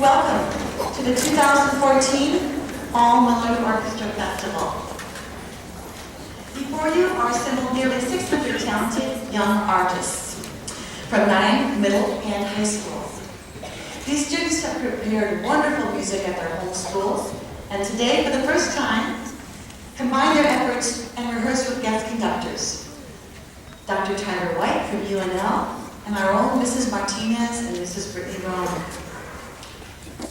Welcome to the 2014 All Millard Orchestra Festival. Before you are assembled nearly 600 talented young artists from 9 middle and high schools. These students have prepared wonderful music at their home schools, and today, for the first time, combine their efforts and rehearse with guest conductors. Dr. Tyler White from UNL, and our own Mrs. Martinez and Mrs. Brittany Rome.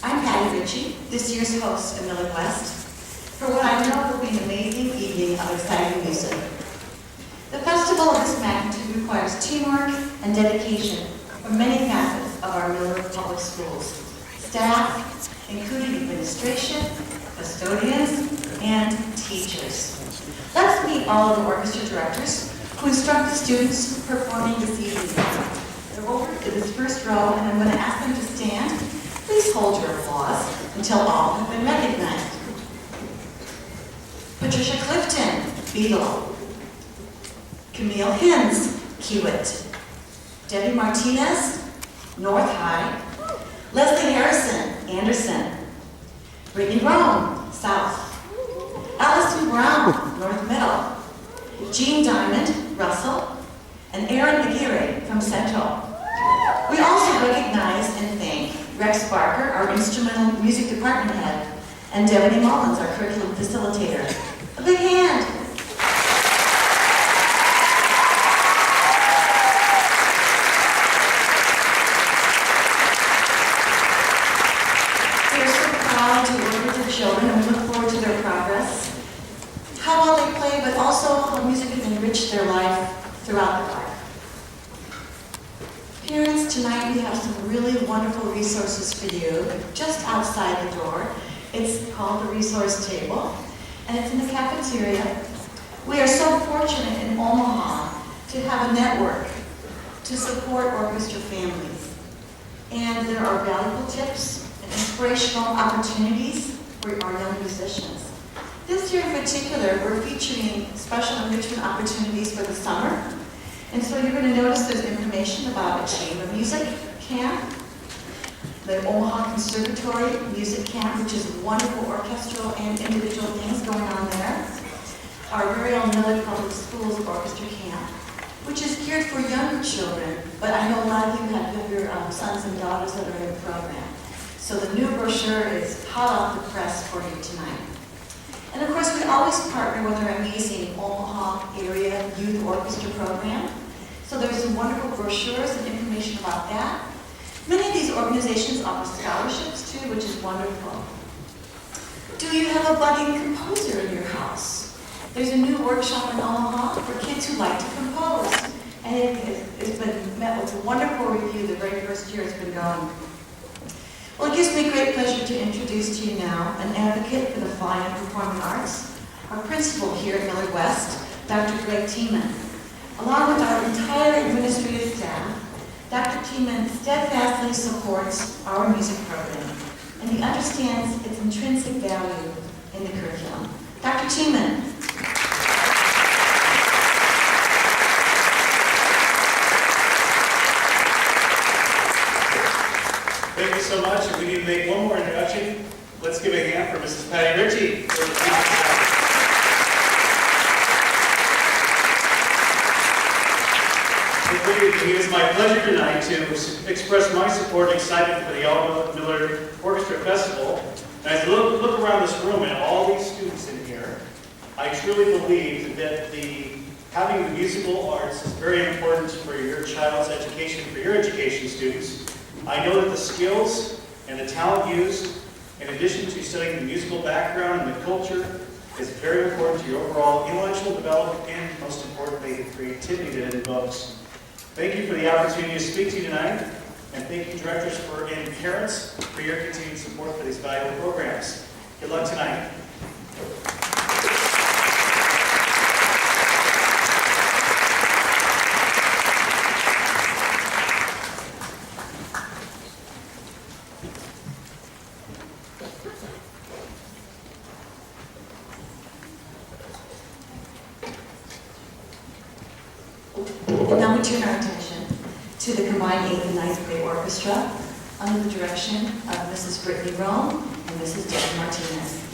I'm Patty Ritchie, this year's host of Millard West, for what I know will be an amazing evening of exciting music. The festival of this magnitude requires teamwork and dedication from many facets of our Millard Public Schools. Staff, including administration, custodians, and teachers. Let's meet all of the orchestra directors who instruct the students performing this evening. They're over to this first row, and I'm going to ask them to stand. Please hold your applause until all have been recognized. Patricia Clifton, Beadle. Camille Hins, Kiewit. Debbie Martinez, North High. Leslie Harrison, Anderson. Brittany Rome, South. Allison Brown, North Middle. Jean Diamond, Russell. And Aaron Aguirre from Central. We also recognize and thank Rex Barker, our instrumental music department head, and Devaney Mullins, our curriculum facilitator. A big hand. We are so proud to work with the children and we look forward to their progress. How well they play, but also how music can enrich their life throughout their life. Parents, tonight we have some really wonderful resources for you just outside the door. It's called the resource table, and it's in the cafeteria. We are so fortunate in Omaha to have a network to support orchestra families. And there are valuable tips and inspirational opportunities for our young musicians. This year in particular, we're featuring special enrichment opportunities for the summer. And so you're going to notice there's information about a chamber music camp, the Omaha Conservatory Music Camp, which is wonderful orchestral and individual things going on there. Our very own Millard Public Schools Orchestra Camp, which is geared for younger children, but I know a lot of you have younger sons and daughters that are in the program. So the new brochure is hot off the press for you tonight. And of course, we always partner with our amazing Omaha area youth orchestra program. So there's some wonderful brochures and information about that. Many of these organizations offer scholarships too, which is wonderful. Do you have a budding composer in your house? There's a new workshop in Omaha for kids who like to compose. And it's been met with a wonderful review the very first year it's been going. Well, it gives me great pleasure to introduce to you now an advocate for the fine and performing arts, our principal here at Millard West, Dr. Greg Tiemann. Along with our entire administrative staff, Dr. Tiemann steadfastly supports our music program, and he understands its intrinsic value in the curriculum. Dr. Tiemann. Thank you so much. If we need to make one more introduction, let's give a hand for Mrs. Patty Ritchie. It is my pleasure tonight to express my support and excitement for the All Millard Orchestra Festival. And as I look around this room and all these students in here, I truly believe that having the musical arts is very important for your child's education, for your education students. I know that the skills and the talent used, in addition to studying the musical background and the culture, is very important to your overall intellectual development and, most importantly, the creativity that it invokes. Thank you for the opportunity to speak to you tonight, and thank you, directors and parents, for your continued support for these valuable programs. Good luck tonight. And now we turn our attention to the combined 8th and 9th grade orchestra. under the direction of Mrs. Brittany Rome and Mrs. Debbie Martinez.